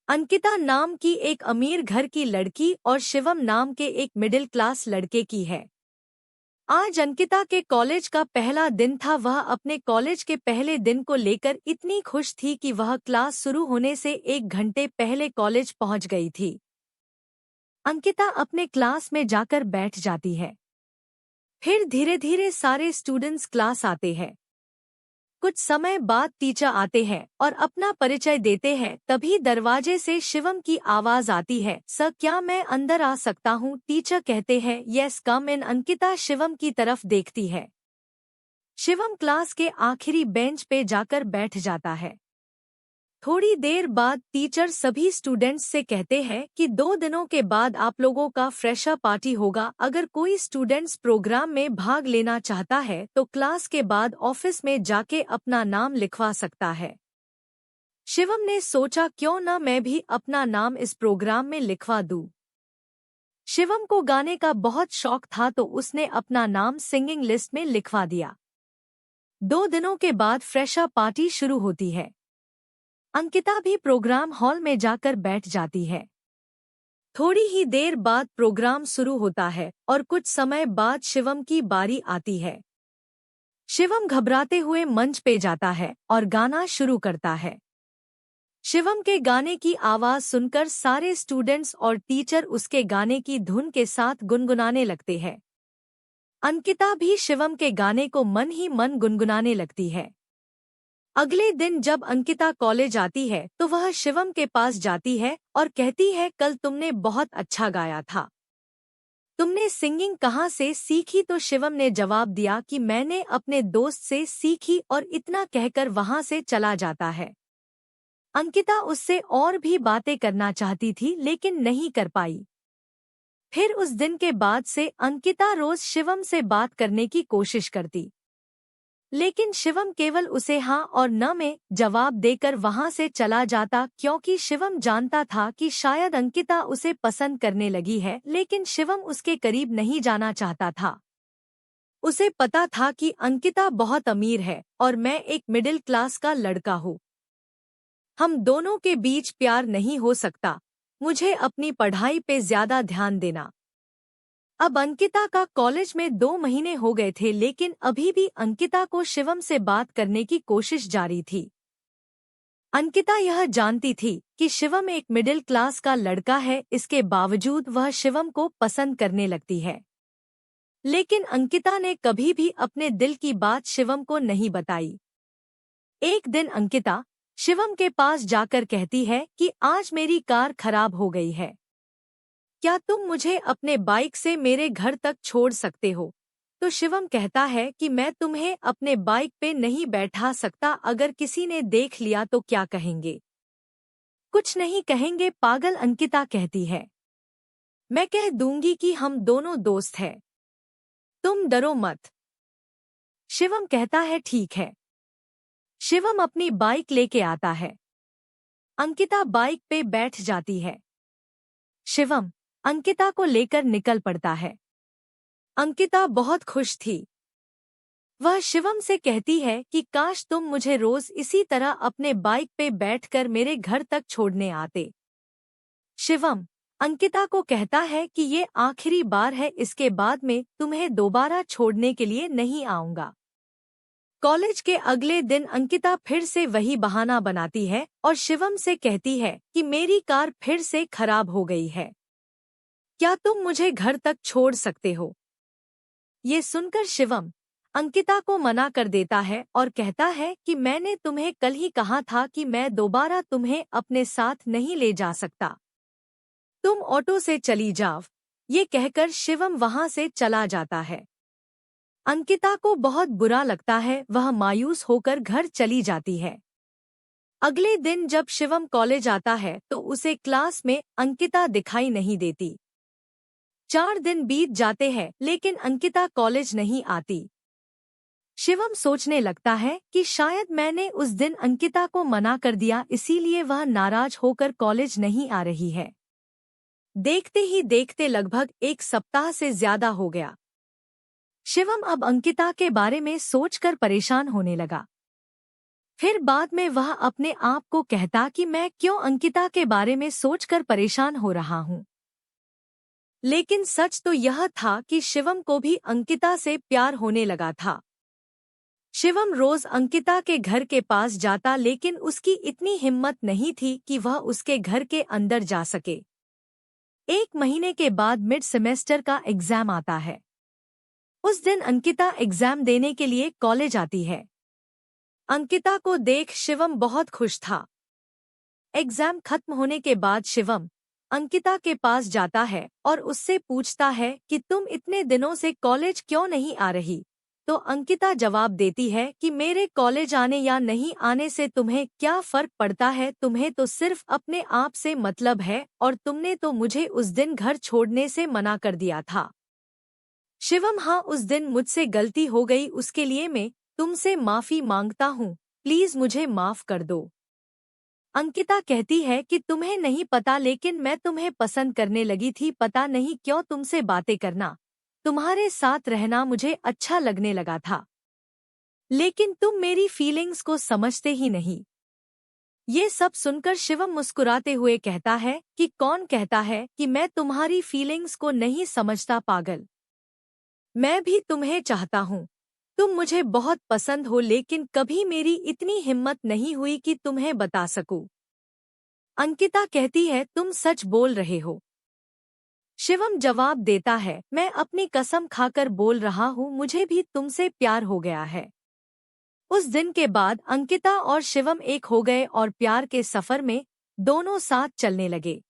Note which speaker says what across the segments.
Speaker 1: अंकिता नाम की एक अमीर घर की लड़की और शिवम नाम के एक मिडिल क्लास लड़के की है। आज अंकिता के कॉलेज का पहला दिन था। वह अपने कॉलेज के पहले दिन को लेकर इतनी खुश थी कि वह क्लास शुरू होने से 1 घंटे पहले कॉलेज पहुंच गई थी। अंकिता अपने क्लास में जाकर बैठ जाती है। फिर धीरे धीरे सारे स्टूडेंट्स क्लास आते हैं। कुछ समय बाद टीचर आते हैं और अपना परिचय देते हैं। तभी दरवाजे से शिवम की आवाज आती है, सर क्या मैं अंदर आ सकता हूँ? टीचर कहते हैं, यस कम इन। अंकिता शिवम की तरफ देखती है। शिवम क्लास के आखिरी बेंच पे जाकर बैठ जाता है। थोड़ी देर बाद टीचर सभी स्टूडेंट्स से कहते हैं कि 2 दिनों के बाद आप लोगों का फ्रेशर पार्टी होगा। अगर कोई स्टूडेंट्स प्रोग्राम में भाग लेना चाहता है तो क्लास के बाद ऑफिस में जाके अपना नाम लिखवा सकता है। शिवम ने सोचा, क्यों न मैं भी अपना नाम इस प्रोग्राम में लिखवा दूं। शिवम को गाने का बहुत शौक था तो उसने अपना नाम सिंगिंग लिस्ट में लिखवा दिया। 2 दिनों के बाद फ्रेशर पार्टी शुरू होती है। अंकिता भी प्रोग्राम हॉल में जाकर बैठ जाती है। थोड़ी ही देर बाद प्रोग्राम शुरू होता है और कुछ समय बाद शिवम की बारी आती है। शिवम घबराते हुए मंच पे जाता है और गाना शुरू करता है। शिवम के गाने की आवाज सुनकर सारे स्टूडेंट्स और टीचर उसके गाने की धुन के साथ गुनगुनाने लगते हैं। अंकिता भी शिवम के गाने को मन ही मन गुनगुनाने लगती है। अगले दिन जब अंकिता कॉलेज आती है तो वह शिवम के पास जाती है और कहती है, कल तुमने बहुत अच्छा गाया था। तुमने सिंगिंग कहाँ से सीखी? तो शिवम ने जवाब दिया कि मैंने अपने दोस्त से सीखी, और इतना कहकर वहां से चला जाता है। अंकिता उससे और भी बातें करना चाहती थी लेकिन नहीं कर पाई। फिर उस दिन के बाद से अंकिता रोज शिवम से बात करने की कोशिश करती, लेकिन शिवम केवल उसे हाँ और न में जवाब देकर वहां से चला जाता, क्योंकि शिवम जानता था कि शायद अंकिता उसे पसंद करने लगी है, लेकिन शिवम उसके करीब नहीं जाना चाहता था। उसे पता था कि अंकिता बहुत अमीर है और मैं एक मिडिल क्लास का लड़का हूँ। हम दोनों के बीच प्यार नहीं हो सकता। मुझे अपनी पढ़ाई पे ज्यादा ध्यान देना। अब अंकिता का कॉलेज में 2 महीने हो गए थे, लेकिन अभी भी अंकिता को शिवम से बात करने की कोशिश जारी थी। अंकिता यह जानती थी कि शिवम एक मिडिल क्लास का लड़का है, इसके बावजूद वह शिवम को पसंद करने लगती है। लेकिन अंकिता ने कभी भी अपने दिल की बात शिवम को नहीं बताई। एक दिन अंकिता शिवम के पास जाकर कहती है कि आज मेरी कार खराब हो गई है। क्या तुम मुझे अपने बाइक से मेरे घर तक छोड़ सकते हो? तो शिवम कहता है कि मैं तुम्हें अपने बाइक पे नहीं बैठा सकता। अगर किसी ने देख लिया तो क्या कहेंगे? कुछ नहीं कहेंगे पागल, अंकिता कहती है। मैं कह दूंगी कि हम दोनों दोस्त हैं। तुम डरो मत। शिवम कहता है, ठीक है। शिवम अपनी बाइक लेके आता है। अंकिता बाइक पे बैठ जाती है। शिवम अंकिता को लेकर निकल पड़ता है। अंकिता बहुत खुश थी। वह शिवम से कहती है कि काश तुम मुझे रोज इसी तरह अपने बाइक पे बैठकर मेरे घर तक छोड़ने आते। शिवम अंकिता को कहता है कि ये आखिरी बार है, इसके बाद में तुम्हें दोबारा छोड़ने के लिए नहीं आऊंगा। कॉलेज के अगले दिन अंकिता फिर से वही बहाना बनाती है और शिवम से कहती है कि मेरी कार फिर से खराब हो गई है। क्या तुम मुझे घर तक छोड़ सकते हो? ये सुनकर शिवम अंकिता को मना कर देता है और कहता है कि मैंने तुम्हें कल ही कहा था कि मैं दोबारा तुम्हें अपने साथ नहीं ले जा सकता। तुम ऑटो से चली जाओ। ये कहकर शिवम वहां से चला जाता है। अंकिता को बहुत बुरा लगता है, वह मायूस होकर घर चली जाती है। अगले दिन जब शिवम कॉलेज आता है तो उसे क्लास में अंकिता दिखाई नहीं देती। 4 दिन बीत जाते हैं लेकिन अंकिता कॉलेज नहीं आती। शिवम सोचने लगता है कि शायद मैंने उस दिन अंकिता को मना कर दिया, इसीलिए वह नाराज होकर कॉलेज नहीं आ रही है। देखते ही देखते लगभग 1 सप्ताह से ज्यादा हो गया। शिवम अब अंकिता के बारे में सोचकर परेशान होने लगा। फिर बाद में वह अपने आप को कहता कि मैं क्यों अंकिता के बारे में सोचकर परेशान हो रहा हूँ। लेकिन सच तो यह था कि शिवम को भी अंकिता से प्यार होने लगा था। शिवम रोज अंकिता के घर के पास जाता, लेकिन उसकी इतनी हिम्मत नहीं थी कि वह उसके घर के अंदर जा सके। एक महीने के बाद मिड सेमेस्टर का एग्जाम आता है। उस दिन अंकिता एग्जाम देने के लिए कॉलेज आती है। अंकिता को देख शिवम बहुत खुश था। एग्जाम खत्म होने के बाद शिवम अंकिता के पास जाता है और उससे पूछता है कि तुम इतने दिनों से कॉलेज क्यों नहीं आ रही। तो अंकिता जवाब देती है कि मेरे कॉलेज आने या नहीं आने से तुम्हें क्या फर्क पड़ता है, तुम्हें तो सिर्फ अपने आप से मतलब है और तुमने तो मुझे उस दिन घर छोड़ने से मना कर दिया था। शिवम, हाँ उस दिन मुझसे गलती हो गई, उसके लिए मैं तुमसे माफी मांगता हूँ, प्लीज मुझे माफ कर दो। अंकिता कहती है कि तुम्हें नहीं पता, लेकिन मैं तुम्हें पसंद करने लगी थी, पता नहीं क्यों तुमसे बातें करना, तुम्हारे साथ रहना मुझे अच्छा लगने लगा था, लेकिन तुम मेरी फीलिंग्स को समझते ही नहीं। ये सब सुनकर शिवम मुस्कुराते हुए कहता है कि कौन कहता है कि मैं तुम्हारी फीलिंग्स को नहीं समझता पागल। मैं भी तुम्हें चाहता हूँ, तुम मुझे बहुत पसंद हो, लेकिन कभी मेरी इतनी हिम्मत नहीं हुई कि तुम्हें बता सकूं। अंकिता कहती है तुम सच बोल रहे हो। शिवम जवाब देता है मैं अपनी कसम खाकर बोल रहा हूँ, मुझे भी तुमसे प्यार हो गया है। उस दिन के बाद अंकिता और शिवम एक हो गए और प्यार के सफर में दोनों साथ चलने लगे।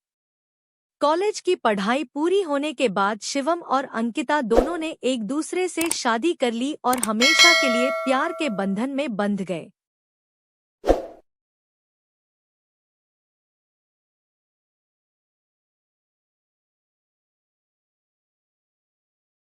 Speaker 1: कॉलेज की पढ़ाई पूरी होने के बाद शिवम और अंकिता दोनों ने एक दूसरे से शादी कर ली और हमेशा के लिए प्यार के बंधन में बंध गए।